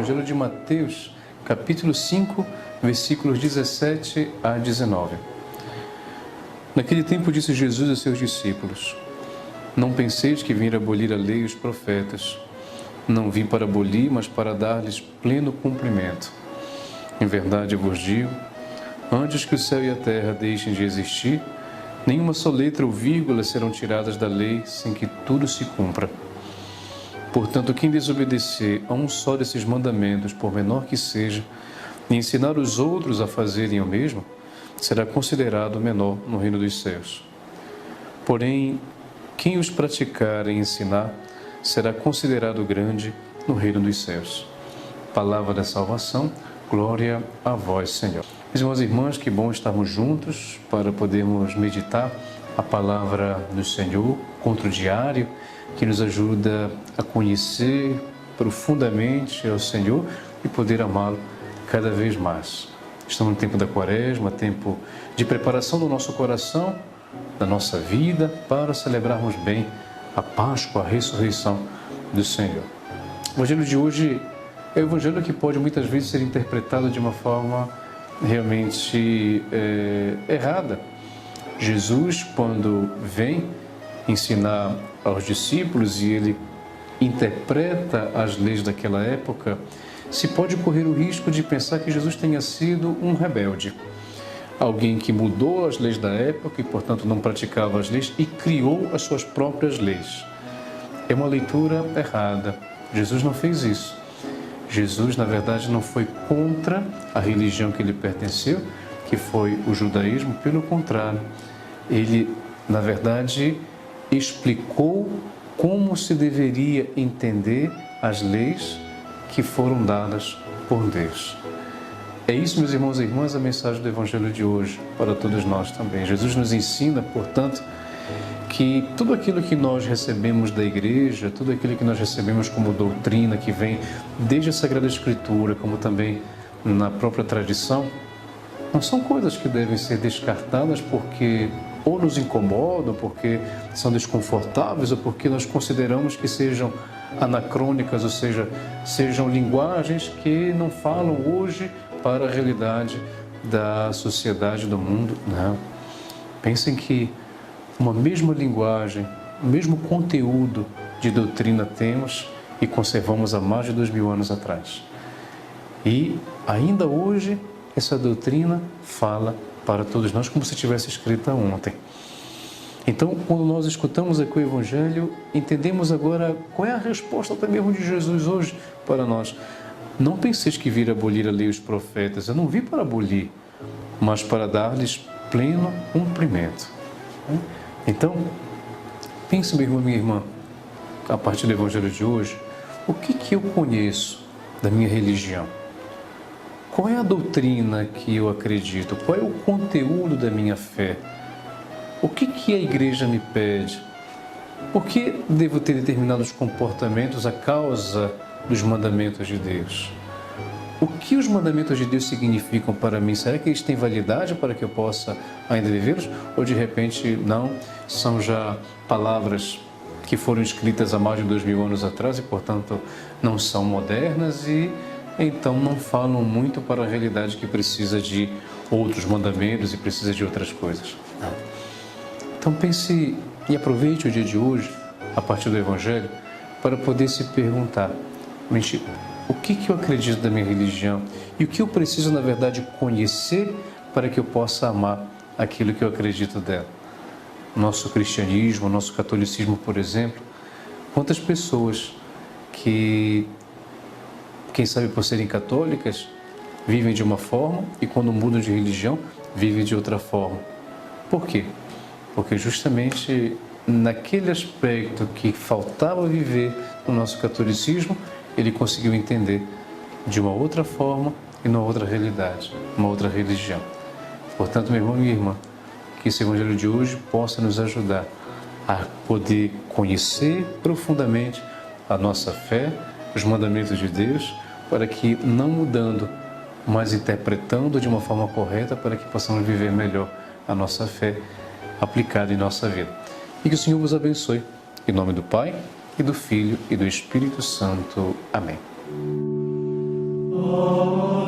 Evangelho de Mateus, capítulo 5, versículos 17 a 19. Naquele tempo disse Jesus a seus discípulos: Não penseis que vim abolir a lei e os profetas. Não vim para abolir, mas para dar-lhes pleno cumprimento. Em verdade eu vos digo, antes que o céu e a terra deixem de existir, nenhuma só letra ou vírgula serão tiradas da lei sem que tudo se cumpra. Portanto, quem desobedecer a um só desses mandamentos, por menor que seja, e ensinar os outros a fazerem o mesmo, será considerado menor no reino dos céus. Porém, quem os praticar e ensinar, será considerado grande no reino dos céus. Palavra da salvação, glória a vós, Senhor. Meus irmãos e irmãs, que bom estarmos juntos para podermos meditar a palavra do Senhor, encontro diário, que nos ajuda a conhecer profundamente ao Senhor e poder amá-lo cada vez mais. Estamos no tempo da Quaresma, tempo de preparação do nosso coração, da nossa vida, para celebrarmos bem a Páscoa, a ressurreição do Senhor. O Evangelho de hoje é o Evangelho que pode muitas vezes ser interpretado de uma forma realmente errada. Jesus, quando vem ensinar aos discípulos e ele interpreta as leis daquela época, se pode correr o risco de pensar que Jesus tenha sido um rebelde. Alguém que mudou as leis da época e, portanto, não praticava as leis e criou as suas próprias leis. É uma leitura errada. Jesus não fez isso. Jesus, na verdade, não foi contra a religião que ele pertenceu, que foi o judaísmo. Pelo contrário, ele, na verdade, explicou como se deveria entender as leis que foram dadas por Deus. É isso, meus irmãos e irmãs, a mensagem do Evangelho de hoje, para todos nós também. Jesus nos ensina, portanto, que tudo aquilo que nós recebemos da igreja, tudo aquilo que nós recebemos como doutrina, que vem desde a Sagrada Escritura, como também na própria tradição, não são coisas que devem ser descartadas porque ou nos incomodam, porque são desconfortáveis, ou porque nós consideramos que sejam anacrônicas, ou seja, sejam linguagens que não falam hoje para a realidade da sociedade, do mundo. Não. Pensem que uma mesma linguagem, o mesmo conteúdo de doutrina temos e conservamos há mais de 2000 anos atrás. E ainda hoje essa doutrina fala para todos nós como se tivesse escrita ontem. Então, quando nós escutamos aqui o Evangelho, entendemos agora qual é a resposta até mesmo de Jesus hoje para nós. Não penseis que vir abolir a lei e os profetas. Eu não vim para abolir, mas para dar-lhes pleno cumprimento. Então, pense, meu irmão, minha irmã, a partir do Evangelho de hoje, o que eu conheço da minha religião? Qual é a doutrina que eu acredito? Qual é o conteúdo da minha fé? O que a igreja me pede? Por que devo ter determinados comportamentos a causa dos mandamentos de Deus? O que os mandamentos de Deus significam para mim? Será que eles têm validade para que eu possa ainda vivê-los? Ou de repente não, são já palavras que foram escritas há mais de 2000 anos atrás e, portanto, não são modernas e então não falam muito para a realidade que precisa de outros mandamentos e precisa de outras coisas. Então pense e aproveite o dia de hoje, a partir do Evangelho, para poder se perguntar, o que eu acredito da minha religião e o que eu preciso, na verdade, conhecer para que eu possa amar aquilo que eu acredito dela. Nosso cristianismo, nosso catolicismo, por exemplo, quantas pessoas que, quem sabe por serem católicas, vivem de uma forma e quando mudam de religião, vivem de outra forma. Por quê? Porque justamente naquele aspecto que faltava viver no nosso catolicismo, ele conseguiu entender de uma outra forma e numa outra realidade, uma outra religião. Portanto, meu irmão e minha irmã, que esse Evangelho de hoje possa nos ajudar a poder conhecer profundamente a nossa fé, os mandamentos de Deus, para que, não mudando, mas interpretando de uma forma correta, para que possamos viver melhor a nossa fé aplicada em nossa vida. E que o Senhor vos abençoe. Em nome do Pai, e do Filho, e do Espírito Santo. Amém. Amen.